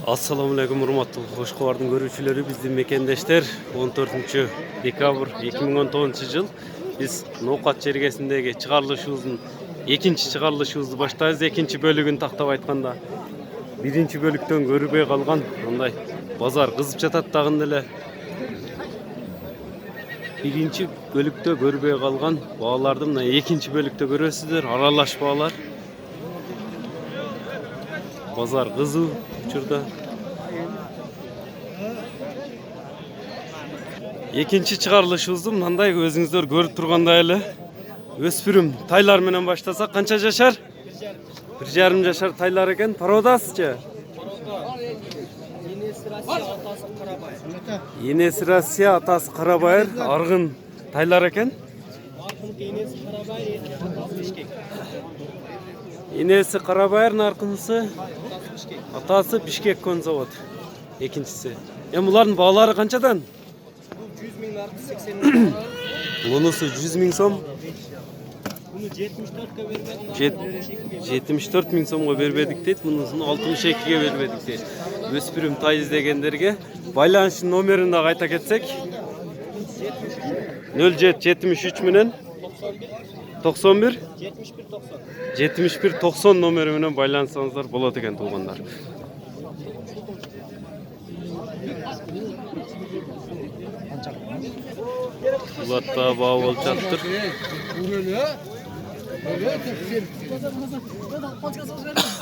Assalamu alaikum urmattуу Qo'shqo'rg'on görüşçüleri, bizning mekendeşler. 14 dekabr 2019 yıl biz Noqat çergesindeki çıkarılışımızın ikinci çıkarılışımızı başlayız. İkinci bölügün taktap aytkanda birinci bölükten görübey kalgan onday bazar kızıp jatat dagında эле birinci bölükte görübey kalgan bağlardı mına ikinci bölükte görüyorsunuzlar. Aralaş bağlar. Bazar kızı uçurda. İkinci çıkarılışımızda mындай өзүңүздөр көрүп тургандай эле өспүрүм тайлар менен баштасак канча жашар? 1,5 жашар тайлар экен. Пародасычы? Енеси Россия, атасы Карабайыр, аргын тайлар экен. Енеси Карабайыр, наркынысы, атасы Бишкек конзавод. Экинчиси. Булардын баалары канчадан? 100 bin artı 80 bin. Bunысы 100 bin сом. Bunu 74'e vermedim. 74 bin somga бербедик дейт. Bunusunu 62'ye бербедик дейт. Өспүрүм тай издегендерге байланыш номерин да кайта кетсек 0773 менен 91 71 90 номери менен байлансаңыздар болот экен туугандар. Ulatta bağ olacaktır.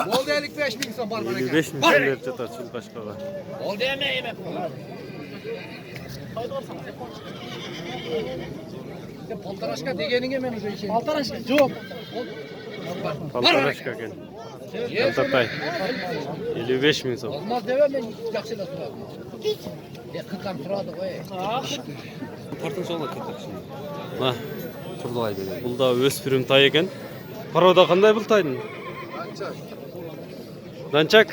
Oldu 55 bin son var bana. 55 bin lira çatar çıl kaşkağa. Oldu yemeğim hep. Paltaraşka degenin hemen o şey. Paltaraşka yok. Paltaraşka ken. Kaltatay. 55 bin son. Olmaz demem ben yakşıda durarım. Ya 40'dan turadı koy. Tartın sola ketek şimdi. Ha, turday dedi. Bul da өспүрүм тай экен. Paroda кандай бул тайдын? Данчак.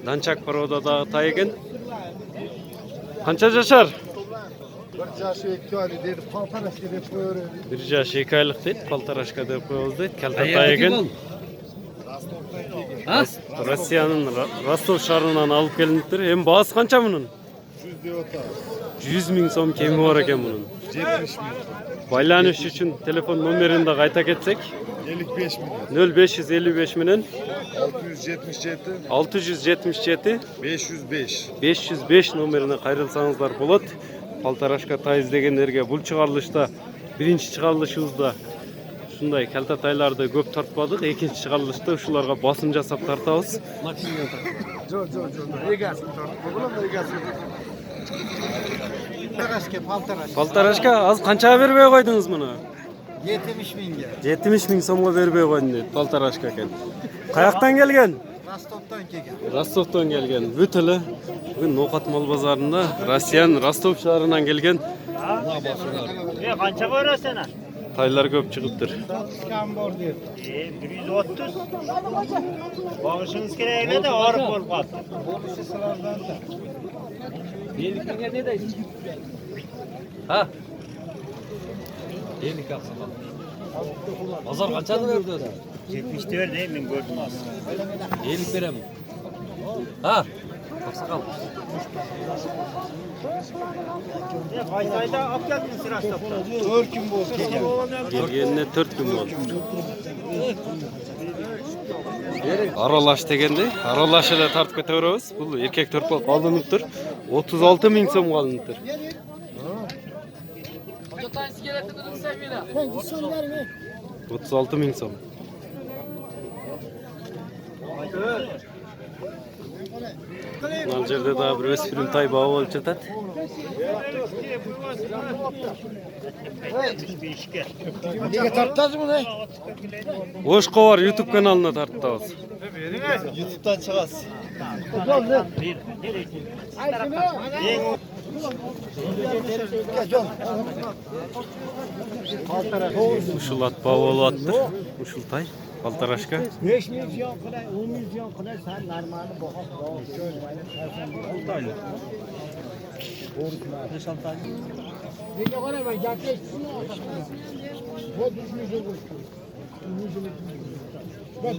Данчак пародадагы тай экен. Канча жашар? 1 yaşı 2 ay dedi. Paltaraşka деп koyuyor. 1 жаш 2 айлык дейт. Paltaraşka деп коебуз дейт. Kaltatay экен. Россиянын Ростов шаарынан алып келиниптир. Эми баасы канча мунун? 100 bin сом кеми бар экен мунун. 70 bin. Байланыш үчүн телефон номерин да кайта кетсек 55 bin. 0555 менен 677 677 505. 505 номерине кайрылсаңыздар болот. Paltaraşka тай издегендерге бул чыгарылышта биринчи чыгарылышыбызда ушундай калта тайларды көп тартпадык. Экинчи чыгарылышта ушуларга басым жасап тартабыз. Жо. Эгасин тартып болгон, эгасин. Paltaraşka az канчага бербей койдуңуз муну? 70 binge. 70 bin сомго бербей койдум дейт. Paltaraşka экен. Каяктан келген? Rostov'dan kelgan. Rostov'dan gelgen. Бүт эле бүгүн Noqat мал базарында Россиянын Ростов шаарынан келген Kança koyuyor sana? тайлар көп чыгыптыр. Kan bor diyor. 130. Bağışınız kereğine de ağırıp olup kaldı. Bonusu sıralardan da. Birlikte ne de? Ha? Birlik yapsın. Bazar kançadan ördü? 74 değil mi gördüm aslında. Elik verem. Ha? Aksakal. Kaysayda ak geldin Sırastop'ta. 4 gün bol kelgan. Gelgenine 4 gün oldu. Aralaş degende, aralaş ele tartıp kete berебиз. Бул эркек төрпөл калыныптыр. 36 bin сом калыныптыр. 36 bin сом. Мына жерде дагы бир өспүрүм тай баа болуп жатат. Nega tartdingiz buni? Qo'shqo'rg'on YouTube kanalına tarttabız. YouTube'dan çıkasiz. Ушул ат баа болуп аттыр. Ушул тай Paltaraşka. 5 milyon kadar, 10 milyon kadar sen normalde bakıp ne kadar ben yaklaştım. Bu düşmüşü koştu. Bak.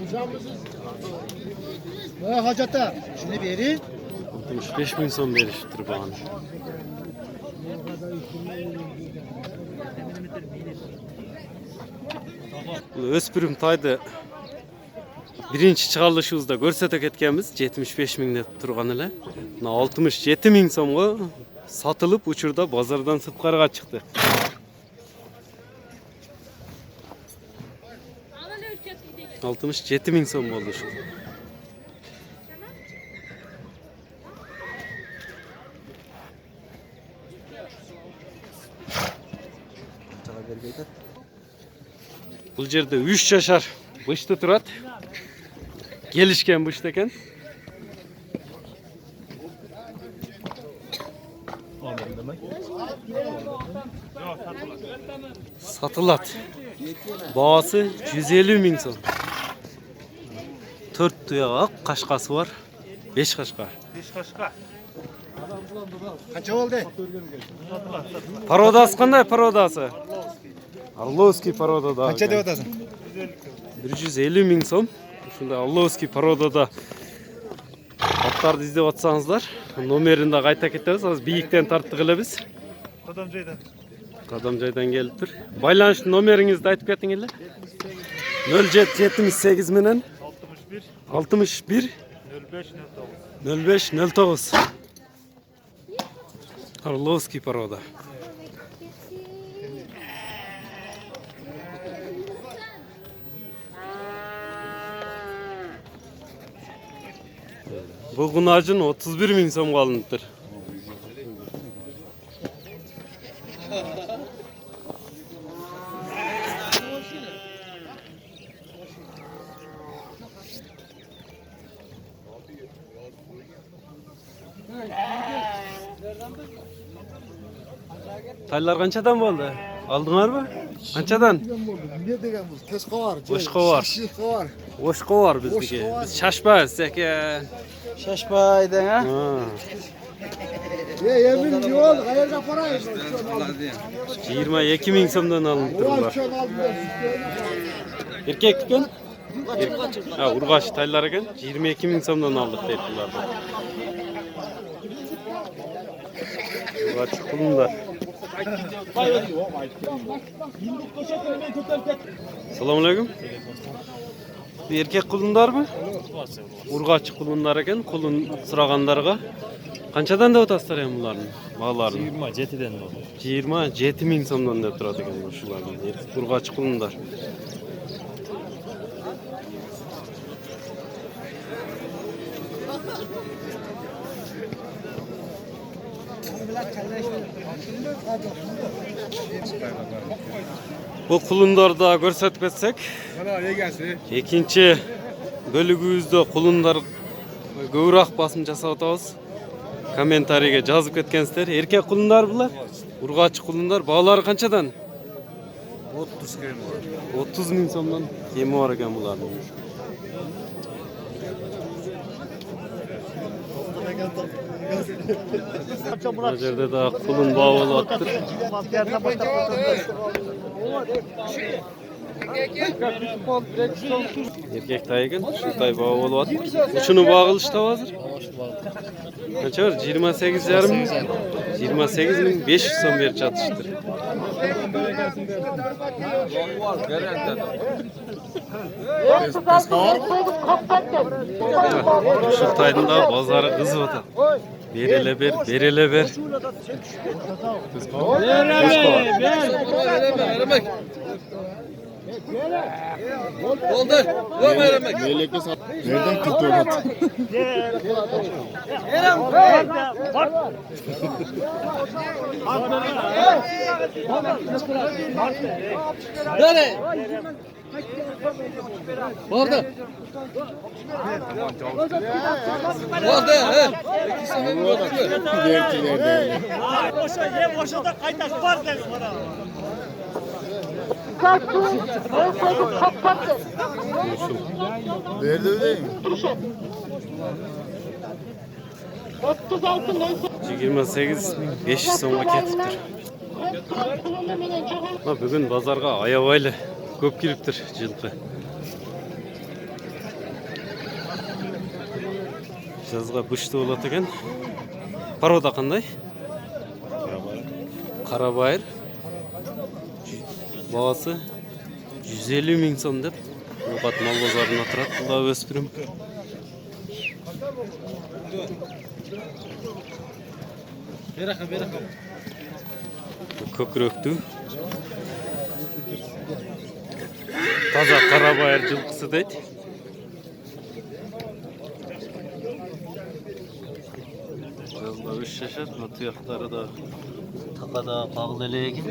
Uzamızız. Hacata. Şimdi beri. 65 bin son veriştir bana. Öspürüm taydı birinci çıkarılışımızda görsetek etkemiz 75 bin dep turgan ele. 67 bin so'mga satılıp uçurda bazardan sırtkarıga çıktı. Altmış 7 bin so'm oldu şu. Bu yerde 3 yaşar bıştı turat. Gelişken bıştı eken. Satılat. Bağası 150 bin so'm. 4 tuyağı kaşkası var. 5 kaşka. 5 kaşka. Kaça oldu? Parodası qanday parodası? Arlovskiy parodada. Kaça deb atasın? 150 bin so'm. Shunda Arlovskiy parodada atlarni izlep atsаңыздар, номерин да qayta ketamiz. Hozir biyikten tartib qilamiz. Qadamjoydan kelib tur. Байланыш номеріңізді айтып кетіңіздер. 0778 менен 61 05 09. Arlovskiy poroda. Bu günacın 31 bin so'mga alınıptır. Taylar qanchadan bo'ldi? Aldinglarmi? Qanchadan? Ne degan bu? Kesqa var. Boshqa var. Şişqa var. O'shqa bor bizniki. Biz shashpaymiz ekan. Şaşmaydı ha. Ha. Yemin yol qayerga parayız? 22 bin so'mdan alınıptır bular. Erkek ekan? Ha, urg'achi taylar ekan. 22 bin so'mdan aldık deydi bularni. Urg'achi qulunlar. Assalomu alaykum. Bu erkek qulunlarmi? Urg'achi qulunlar ekan. Qulun so'raganlarga qanchadan deb atasizlar ham bularni? Bag'larini 27 den oldu. 27 bin so'mdan deb turadi ekan shularni. Urg'achi qulunlar. Bu qulunlarni ko'rsatib ketsek, ikkinchi bölügübüzde qulunlar ko'proq bosim jasab o'tamiz. Kommentariyga yozib ketgansizlar. Erkek qulunlar bular. Urg'achi qulunlar. Bag'lari qanchadan? 30 km. 30 bin so'mdan kemi bor ekan bularning. Bu yerda da qulun bo'g'olyapti. Erkek taygın, şu tay bo'g'olyapti. Uchini bo'g'ilishda hozir. Qancha? 28 yarım. 28 bin 500 so'm berib chatishdir. Şu taydın da bozarı kızı otar. Berele ber, berele ber. Oldu. Var mı aramak? Nereden 44? Nereye? Orada. Orada. He. Boşa da kaytaş var dedi bana. Verdi öyle mi? 28 500 so'mga ketibdir. Bugun bozorga ayabayli ko'p kiribdir yilqi. Жазга бышты болот экен. Порода кандай? Карабайыр. Бағасы 150 миң сом деп. Ноқат мал базарында тұрат. Бұл да өспірім. Көкірөктүү. Таза карабайыр жылқысы дейді. Жазда 3 жашар, тұяқтары да тақада қағыл әле екен.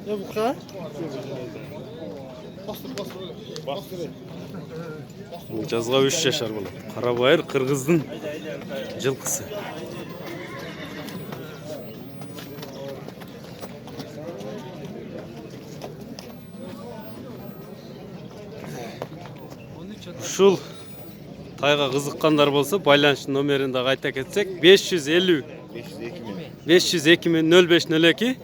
Ne bu kadar? Жазға 3 жашар болады. Қарабайыр қырғыздың жылқысы. Ушул тайга кызыккандар болсо байланыш номерин да кайта кетсек 550 502 0502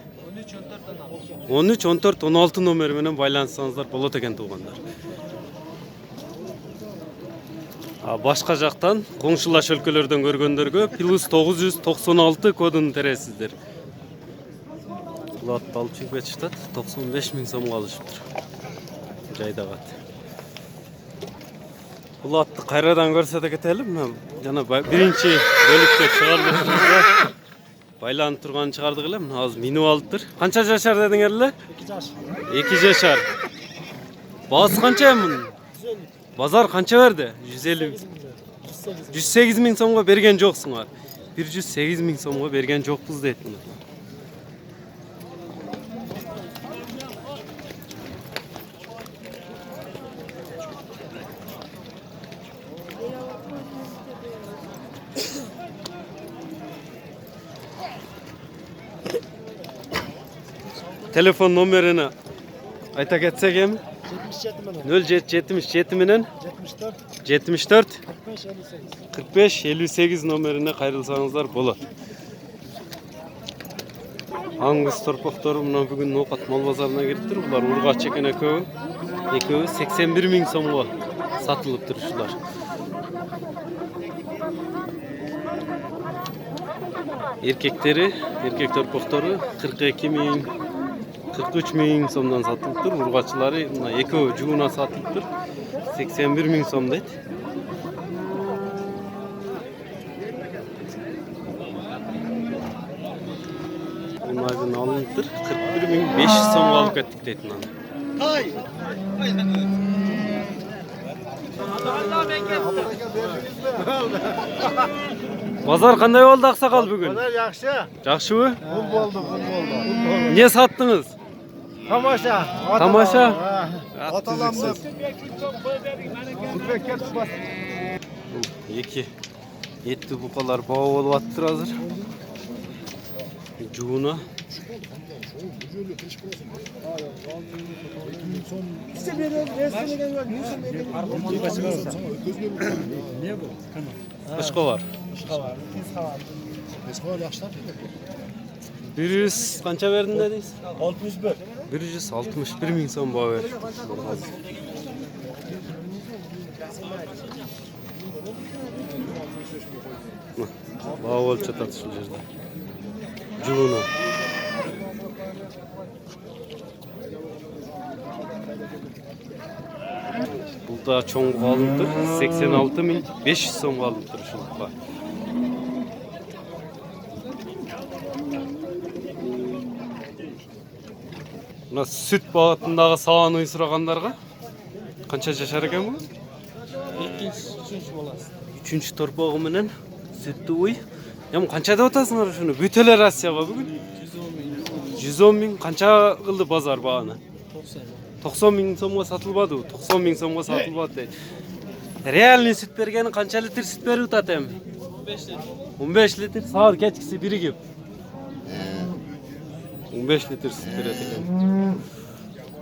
13 14 16 номер менен байланышсаңыздар болот экен туугандар. Башка жактан коңшулаш өлкөлөрдөн көргөндөргө +996 кодун тересиздер. Булат алып чыгып кетишет, 95 миң сомго алышыптыр. Жайдагат. Булатты кайрадан көрсөтө кетелим. Жана биринчи бөлүктө чыгарылышыбызда байланып турган чыгардык эле. Мына азыр минип алыптыр. Канча жашар дедиңер эле? 2 жашар. Баасы канча мунун? Базар канча берди? 150 108 миң сомго берген жоксуңар. 108 миң сомго берген жокпуз дейт. Telefon numarını ayta geçsek hem 0777 менен 74 45 58 numarına kayrılsanızlar bolot. Angus torpakları mına bugün Nokat mal bazarına giriptir. Bular urgaç eкен ekövi 81 ming so'mga satılıp duruşlar. Erkek torpakları 42 ming 43 ming so'mdan satılıptır. Urgaçları ekövi juğuna satılıptır. 81 ming so'm deydi. Bunlardan alınıptır. 41 ming 500 so'mga alıp kettik deydi. Bazar qanday oldu Aksakal bugün? Kadar yaxşı. Yaxşımı? Bul oldu. Ne sattınız? Tamaşa. Tamaşa? Atalandı. Eki etli bukalar baba olup attır hazır. Cuğuna. Kışka var. Bir yüz kança verdin dediniz? 61. 161 ming so'm baho ver. Baho o'lchatadi shu yerda. Juno. Bu da cho'ng alınıptır. 86 ming 500 so'mga alınıptır shunqa. Mına süt bağıtındağı sağanı suraganlarga kança jashar eken bu? 3-3 bolası. 3-nji torpog'u menen sütni uy. Hem kança dep atasыңар şunu? Bütele Rossiyaga bugün 110 ming kança kıldı bazar bağını? 90 ming so'mga satılmadı. 90 ming so'mga satılmadı deydi. Realni süt bergeni kança litr süt berip atat hem? 15 litr. Saat kechkisi birigip 15 litr süt beradi ekan.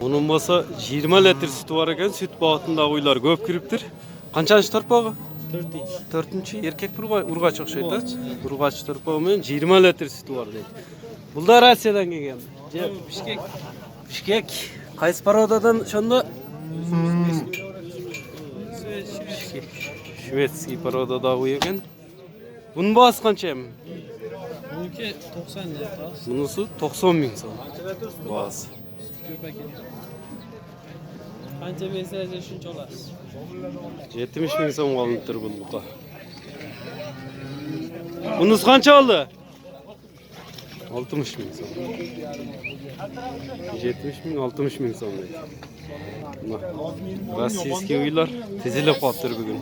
Onun basa 20 litre sütü var eken, süt bağıtında uylar köp kiriptir. Kançanç torpağı? 4. Erkek urgaç okşaydı. Urgaç torpağı men 20 litre sütü var deydi. Bul da Rusya'dan gelgen. Bişkek. Bişkek. Kaysı parodadan şonda? Şvedski paroda da uyuyorken. Bunun bağısı kança mı? Bununki 90 lira. Bunusu 90 bin son. Bağısı. Anca mesela şunca olar. 70 bin son alınıdır bulluğa. Bunus kança oldu? 60 bin son. 70 bin 60 bin son dedi. Rossiyski uylar tezile kaptır bugün.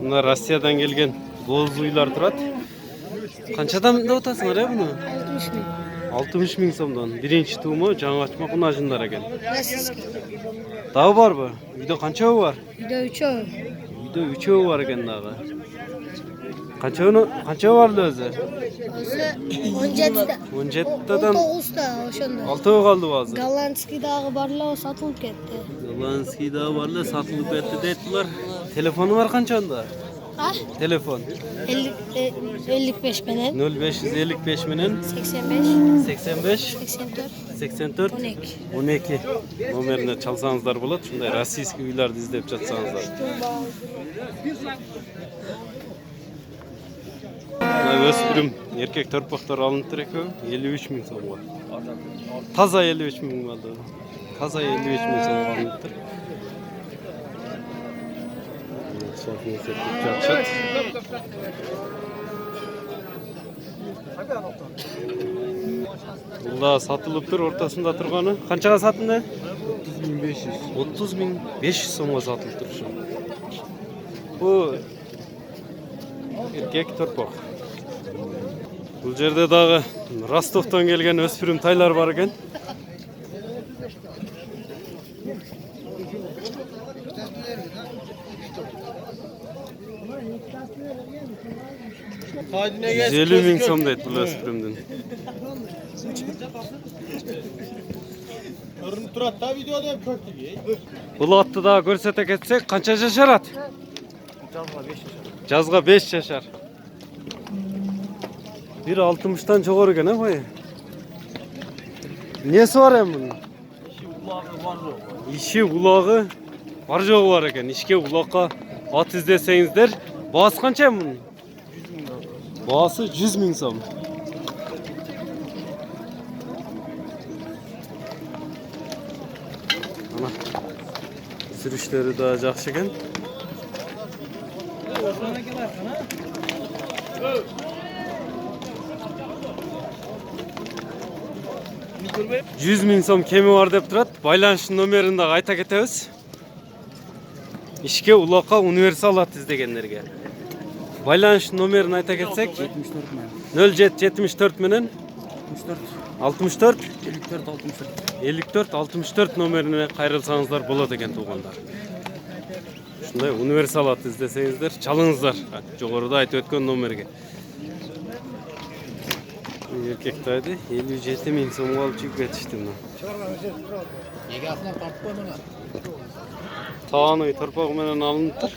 Bunlar Rusya'dan gelgen boz uylar turat. Kançadan da otasın ya bunu? 60 bin somdan. Birinci tuğumu can açmak onun acınlara gel. Daha var mı? Video kança var? Video 3'ü. Video 3'ü var eken daha. Kança vardı özü? Özü 17'de. 17'den 19'da oşanda. 6 kaldı bazı. Galanski dağı barla o satılıp ketdi. Yalanski daha vardı satılıp etti deydiler. Telefonu var kançanda? Ha? Telefon. 55 menen. 0555 menen 85. 85 84. 84 12. 12 numarına çalsanızlar bulat. Şunday Rossiyski uylardı izlep çatsanızlar. Öspürüm erkek torpaklar alınıp eko 53 bin son var. Taza 53 bin vardı. Taza 53 bin son alınıp. Şafiyet ettik çat. Bunda satılıptır ortasında turganı. Kançaga satındı? 30.500 so'mga satılıptır şu. Bu erkek torpak. Bu yerde dağı Rostov'dan gelgen öspürüm taylar var eken. Kadine geç. 150 bin so'm deydi bu öspürümden. Örünüp turat da videoda hep köktü. Bu atты daha görsetek etsek kança yaşar at? Жазga 5 yaşar. Bir 60'tan çok organ ha boyu. Nesi var hem bunun? İşi kulağı var joğu var eken. İşke kulakka at izlesenizdер. Bağısı kança hem bunun? Bağısı 100 bin so'm. Ana. Sürüşleri daha жақсы eкен. $100.000 so'm kemi var dep turat. Байланыш номерин да айта кетебиz. Ишке улакка универсал ат издегендерге. Байланыш номерин айта кетсек 0774 менен 64 54 номерине кайрылсаңыздар болот экен туугандар. Ушундай универсал ат издесеңиздер, чалыңыздар. Жогоруда айтып өткөн номерге. Erkek taydı 57.000 so'mga olib chiqib ketishdi buni. Egasini tortib qo'y mana. Tağını torpaq menen alınıptır.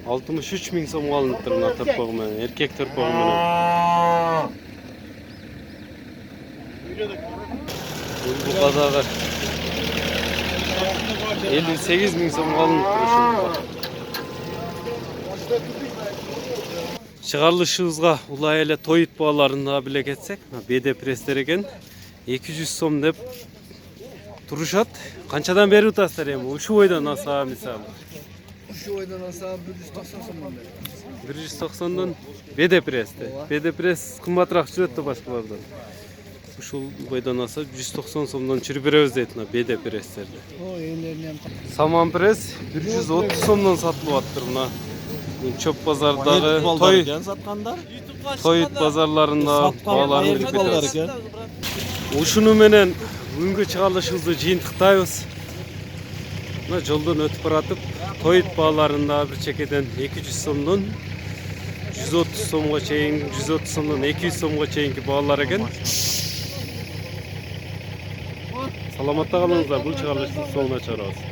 63.000 so'mga alınıptır buna torpaq menen, erkek torpaq menen. Bu qadağa 58.000 so'mga alınıptır uşul. Çıgarılışыбызга улай эле тоют бааларын да биле кетсек, беде престер экен 200 сом деп турушат. Канчадан бери утасыздар эми? Ушу бойдон аса мисалы. Şu oyundan alsam 190 so'm. 190'dan bede presте. Bede press kımbatırak жүрөт да башкалардан. Ушул бойдон аса 190 сомдон чүрүп беребиз дейт мына беде престерди. O yayınlarını hem Саман пресс 130 сомдон сатылып аттыр мына. Çöp pazardагы toyut pazarlarında bağlarını bilip кетебиз. Ушуну менен бүгүнкү чыгарылышыбызды жыйынтыктайбыз. Мына жолдон өтүп баратып, тоют бааларында бир чекеден 200 сомдон 130 so'mga чейин, 130 so'mdan 200 so'mga чейинки баалар экен. Саламатта калыңыздар, бул чыгарылыштын соңуна чыгарабыз.